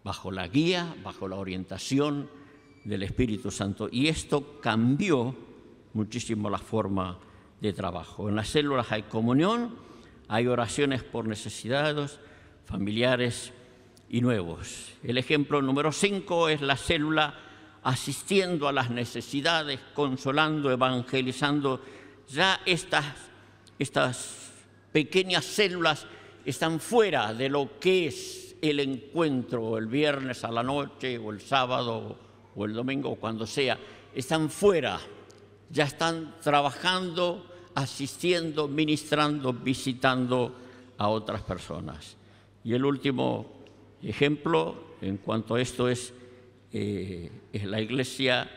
bajo la guía, bajo la orientación del Espíritu Santo. Y esto cambió muchísimo la forma de trabajo. En las células hay comunión, hay oraciones por necesidades familiares y nuevos. El ejemplo número 5 es la célula asistiendo a las necesidades, consolando, evangelizando. Ya estas pequeñas células están fuera de lo que es el encuentro el viernes a la noche o el sábado o el domingo o cuando sea. Están fuera, ya están trabajando, asistiendo, ministrando, visitando a otras personas. Y el último ejemplo en cuanto a esto es la iglesia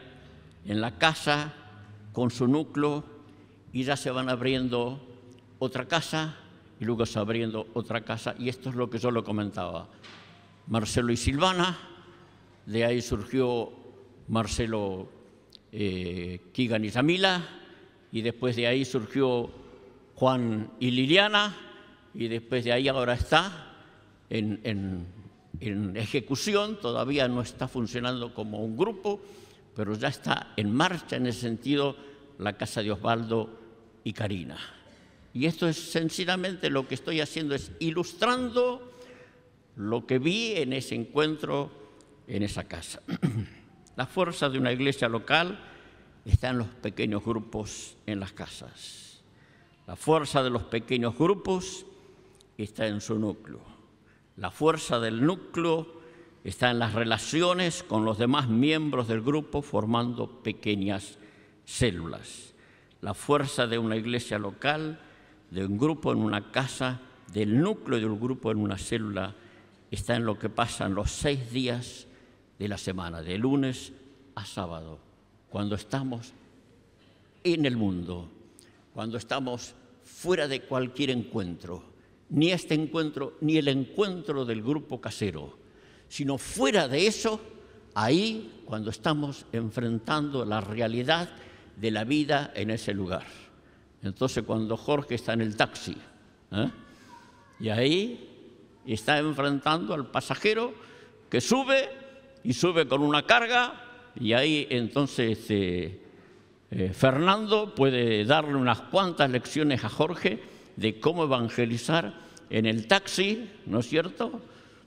en la casa con su núcleo, y ya se van abriendo otra casa y luego se va abriendo otra casa. Y esto es lo que yo lo comentaba. Marcelo y Silvana, de ahí surgió Marcelo, Kigan y Samila, y después de ahí surgió Juan y Liliana, y después de ahí ahora está en ejecución. Todavía no está funcionando como un grupo, pero ya está en marcha en ese sentido la casa de Osvaldo y Karina. Y esto es sencillamente lo que estoy haciendo, es ilustrando lo que vi en ese encuentro, en esa casa. La fuerza de una iglesia local está en los pequeños grupos en las casas. La fuerza de los pequeños grupos está en su núcleo. La fuerza del núcleo está en las relaciones con los demás miembros del grupo, formando pequeñas células. La fuerza de una iglesia local, de un grupo en una casa, del núcleo de un grupo en una célula, está en lo que pasa en los 6 días de la semana, de lunes a sábado, cuando estamos en el mundo, cuando estamos fuera de cualquier encuentro, ni este encuentro, ni el encuentro del grupo casero, sino fuera de eso, ahí cuando estamos enfrentando la realidad de la vida en ese lugar. Entonces, cuando Jorge está en el taxi, y ahí está enfrentando al pasajero que sube y sube con una carga, y ahí entonces Fernando puede darle unas cuantas lecciones a Jorge de cómo evangelizar en el taxi, ¿no es cierto?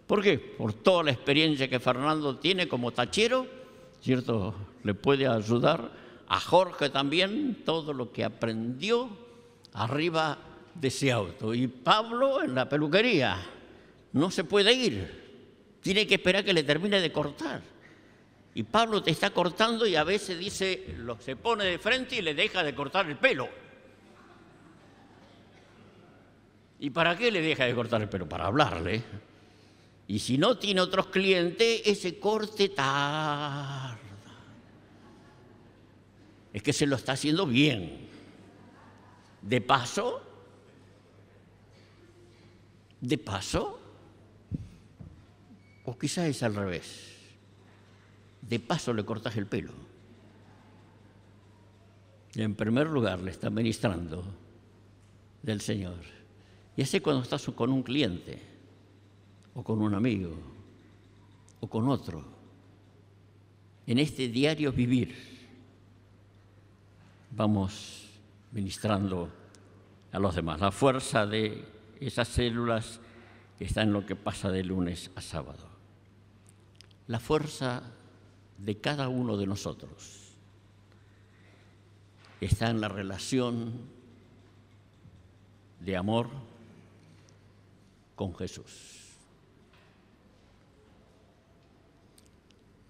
¿Por qué? Por toda la experiencia que Fernando tiene como tachero, ¿cierto? Le puede ayudar a Jorge también todo lo que aprendió arriba de ese auto. Y Pablo en la peluquería no se puede ir, tiene que esperar que le termine de cortar. Y Pablo te está cortando y a veces dice, se pone de frente y le deja de cortar el pelo. ¿Y para qué le deja de cortar el pelo? Para hablarle. Y si no tiene otros clientes, ese corte tarda. Es que se lo está haciendo bien. De paso, o quizás es al revés. De paso le cortas el pelo. Y en primer lugar le está ministrando del Señor. Y así cuando estás con un cliente, o con un amigo, o con otro, en este diario vivir, vamos ministrando a los demás. La fuerza de esas células está en lo que pasa de lunes a sábado. La fuerza de cada uno de nosotros está en la relación de amor con Jesús.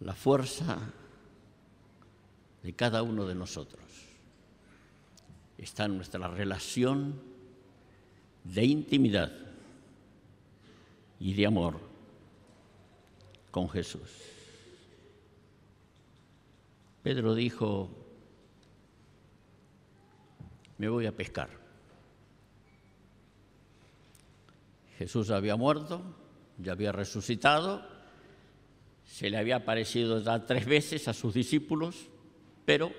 La fuerza de cada uno de nosotros está en nuestra relación de intimidad y de amor con Jesús. Pedro dijo: me voy a pescar. Jesús había muerto, ya había resucitado, se le había aparecido ya 3 veces a sus discípulos, pero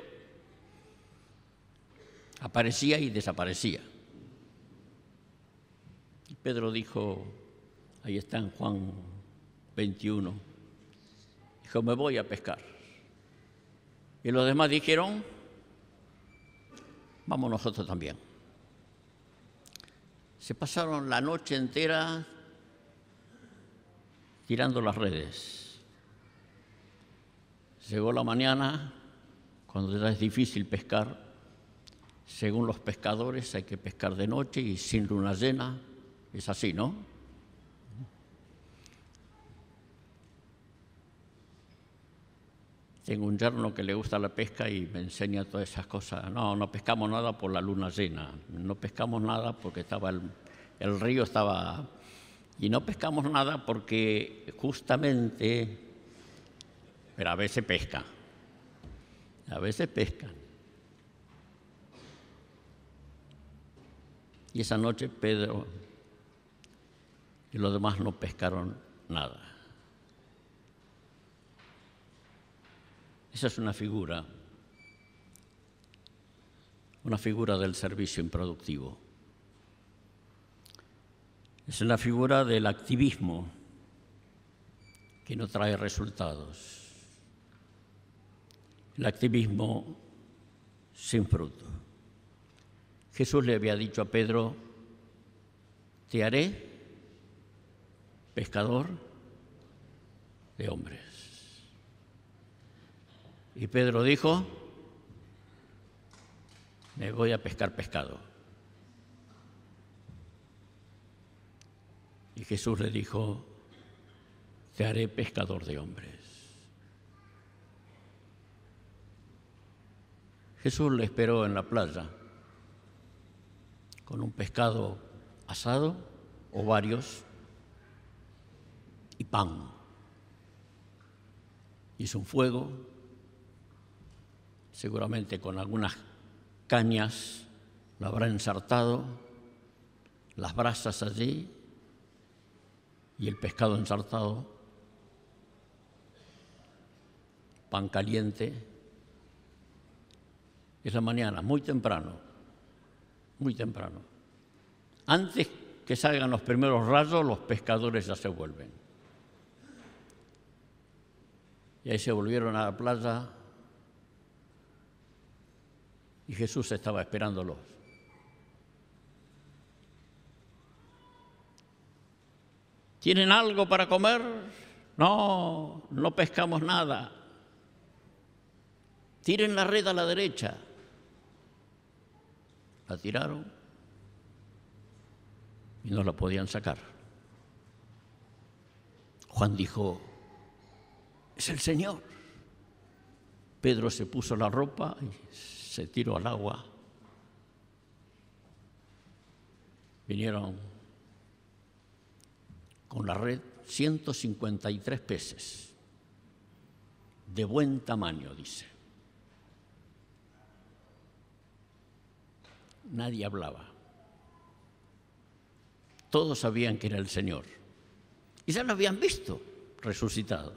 aparecía y desaparecía. Y Pedro dijo, ahí está en Juan 21, dijo: me voy a pescar. Y los demás dijeron: vamos nosotros también. Se pasaron la noche entera tirando las redes. Llegó la mañana, cuando ya es difícil pescar. Según los pescadores hay que pescar de noche y sin luna llena. Es así, ¿no? Tengo un yerno que le gusta la pesca y me enseña todas esas cosas. No pescamos nada por la luna llena. No pescamos nada porque estaba el río estaba... Y no pescamos nada porque justamente... Pero a veces pescan. A veces pescan. Y esa noche Pedro y los demás no pescaron nada. Esa es una figura del servicio improductivo. Es una figura del activismo que no trae resultados. El activismo sin fruto. Jesús le había dicho a Pedro: te haré pescador de hombres. Y Pedro dijo: me voy a pescar pescado. Y Jesús le dijo: te haré pescador de hombres. Jesús le esperó en la playa con un pescado asado o varios y pan. Hizo un fuego, seguramente con algunas cañas, lo habrá ensartado, las brasas allí y el pescado ensartado, pan caliente. Es la mañana, muy temprano. Antes que salgan los primeros rayos, los pescadores ya se vuelven. Y ahí se volvieron a la playa y Jesús estaba esperándolos. ¿Tienen algo para comer? No pescamos nada. Tiren la red a la derecha. La tiraron y no la podían sacar. Juan dijo: es el Señor. Pedro se puso la ropa y se tiró al agua. Vinieron con la red 153 peces, de buen tamaño, dice. Nadie hablaba. Todos sabían que era el Señor. Y ya lo habían visto resucitado.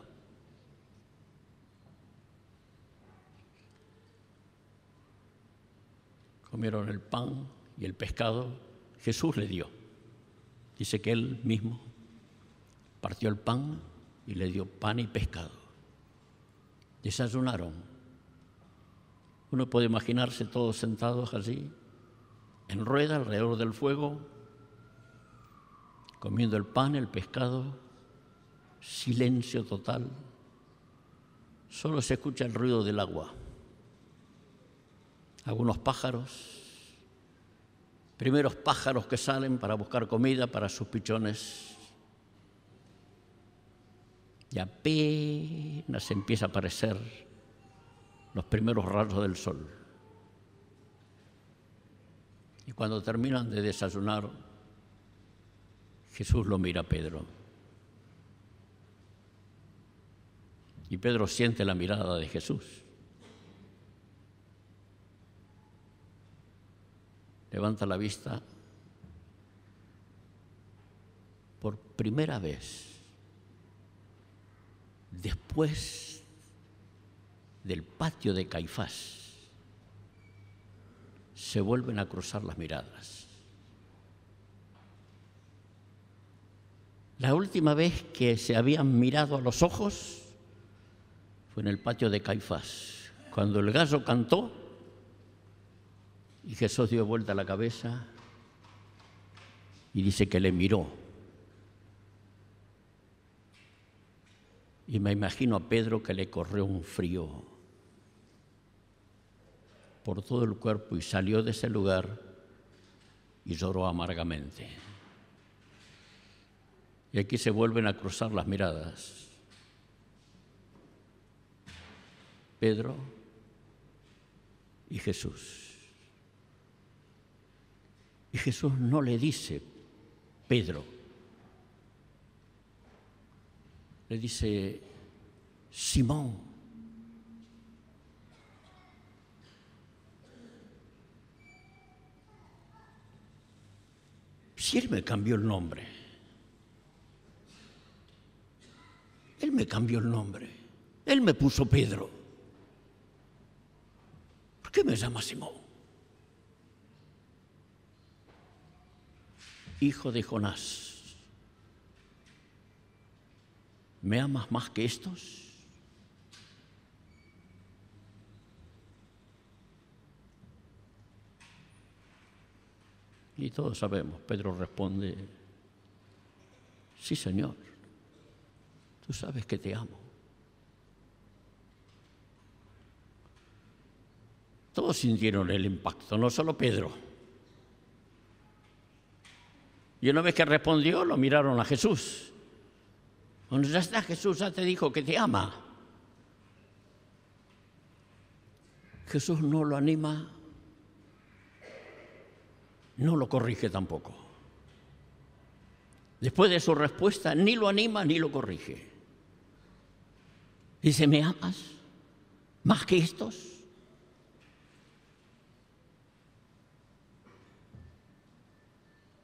Comieron el pan y el pescado. Jesús le dio. Dice que él mismo partió el pan y le dio pan y pescado. Desayunaron. Uno puede imaginarse todos sentados allí, en rueda alrededor del fuego, comiendo el pan, el pescado, silencio total. Solo se escucha el ruido del agua. Algunos pájaros, primeros pájaros que salen para buscar comida para sus pichones. Y apenas empieza a aparecer los primeros rayos del sol. Y cuando terminan de desayunar, Jesús lo mira a Pedro. Y Pedro siente la mirada de Jesús. Levanta la vista. Por primera vez, después del patio de Caifás, se vuelven a cruzar las miradas. La última vez que se habían mirado a los ojos fue en el patio de Caifás, cuando el gallo cantó y Jesús dio vuelta la cabeza y dice que le miró. Y me imagino a Pedro que le corrió un frío por todo el cuerpo y salió de ese lugar y lloró amargamente. Y aquí se vuelven a cruzar las miradas. Pedro y Jesús. Y Jesús no le dice, Pedro. Le dice, Simón. Si Él me cambió el nombre. Él me cambió el nombre. Él me puso Pedro. ¿Por qué me llama Simón? Hijo de Jonás. ¿Me amas más que estos? Y todos sabemos, Pedro responde, sí, Señor, tú sabes que te amo. Todos sintieron el impacto, no solo Pedro. Y una vez que respondió, lo miraron a Jesús. Cuando ya está, Jesús ya te dijo que te ama. Jesús no lo anima, no lo corrige tampoco. Después de su respuesta, ni lo anima ni lo corrige. Dice, ¿me amas más que estos?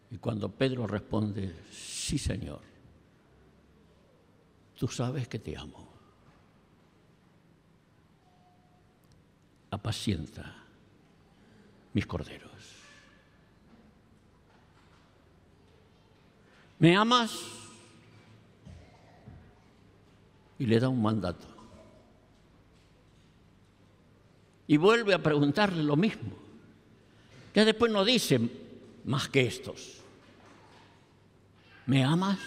Y cuando Pedro responde, sí, Señor, tú sabes que te amo. Apacienta mis corderos. ¿Me amas? Y le da un mandato. Y vuelve a preguntarle lo mismo. Ya después no dice más que estos. ¿Me amas?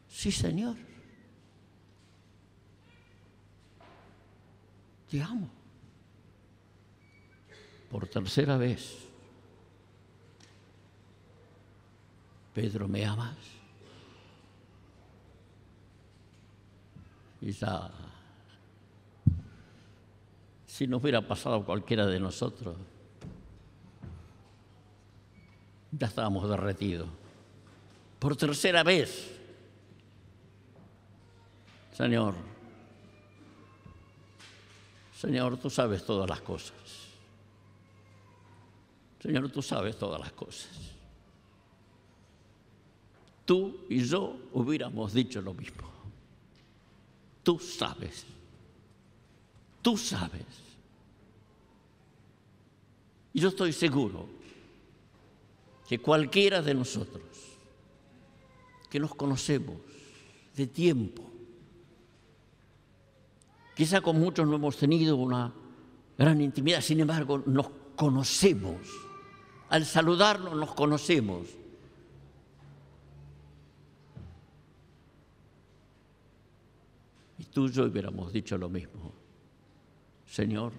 Sí, Señor. Te amo. Por tercera vez. Pedro, ¿me amas? Y ya, si nos hubiera pasado cualquiera de nosotros, ya estábamos derretidos. Por tercera vez. Señor, tú sabes todas las cosas. Señor, tú sabes todas las cosas. Tú y yo hubiéramos dicho lo mismo. Tú sabes. Tú sabes. Y yo estoy seguro que cualquiera de nosotros que nos conocemos de tiempo, quizá con muchos no hemos tenido una gran intimidad, sin embargo, nos conocemos. Al saludarnos nos conocemos. Y tú y yo hubiéramos dicho lo mismo. Señor,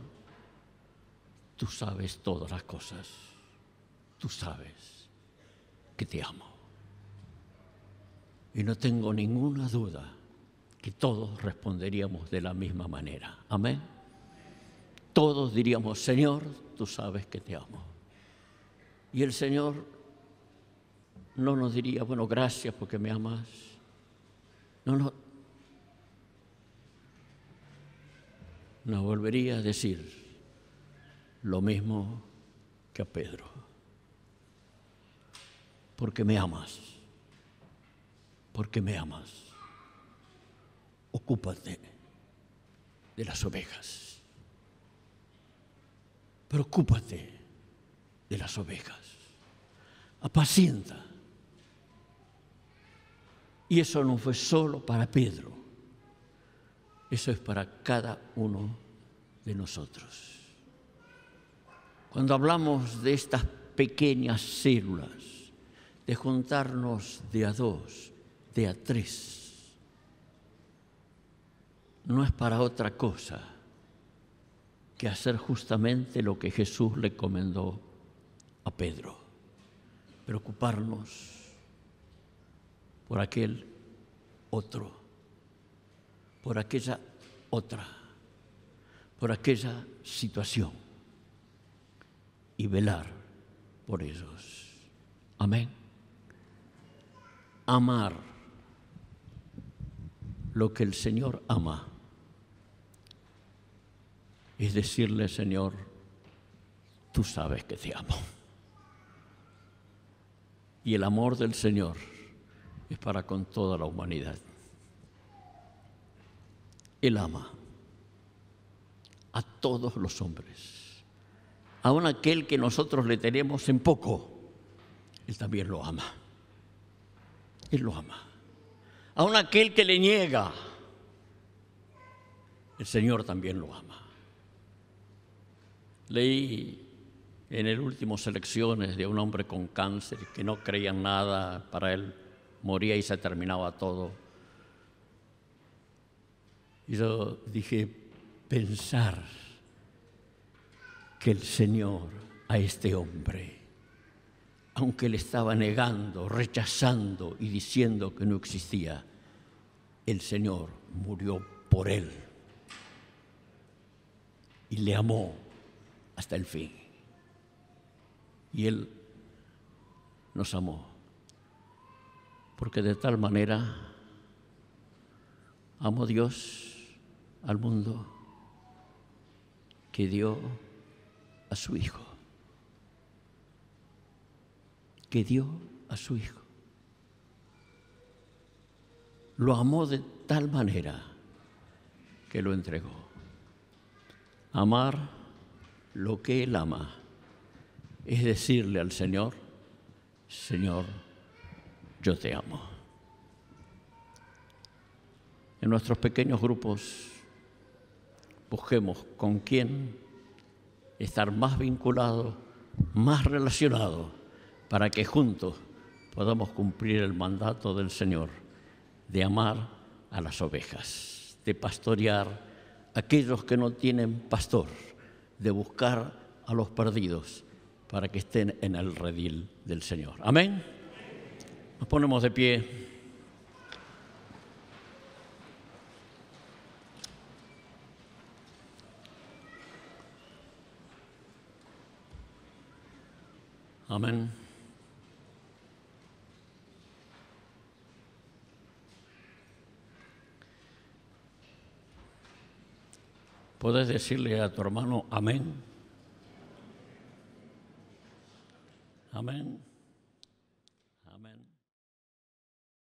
tú sabes todas las cosas. Tú sabes que te amo. Y no tengo ninguna duda que todos responderíamos de la misma manera. Amén. todos diríamos, Señor, tú sabes que te amo. Y el Señor no nos diría, bueno, gracias porque me amas. No. Nos volvería a decir lo mismo que a Pedro. Porque me amas. Porque me amas. Ocúpate de las ovejas. Preocúpate de las ovejas. Apacienta. Y eso no fue solo para Pedro. Eso es para cada uno de nosotros. Cuando hablamos de estas pequeñas células, de juntarnos de a 2, de a 3, no es para otra cosa que hacer justamente lo que Jesús le encomendó a Pedro. Preocuparnos por aquel otro, por aquella otra, por aquella situación y velar por ellos. Amén. Amar lo que el Señor ama es decirle, Señor, tú sabes que te amo. Y el amor del Señor es para con toda la humanidad. Él ama a todos los hombres. Aun aquel que nosotros le tenemos en poco, Él también lo ama. Él lo ama. Aun aquel que le niega, el Señor también lo ama. Leí en el último Selecciones de un hombre con cáncer que no creía en nada, para él moría y se terminaba todo. Y yo dije, pensar que el Señor a este hombre, aunque le estaba negando, rechazando y diciendo que no existía, el Señor murió por él y le amó hasta el fin. Y Él nos amó, porque de tal manera amó Dios al mundo que dio a su Hijo. Que dio a su Hijo. Lo amó de tal manera que lo entregó. Amar lo que Él ama es decirle al Señor, Señor, yo te amo. En nuestros pequeños grupos busquemos con quién estar más vinculados, más relacionados, para que juntos podamos cumplir el mandato del Señor de amar a las ovejas, de pastorear a aquellos que no tienen pastor, de buscar a los perdidos para que estén en el redil del Señor. Amén. Nos ponemos de pie. Amén. ¿Puedes decirle a tu hermano amén? Amén.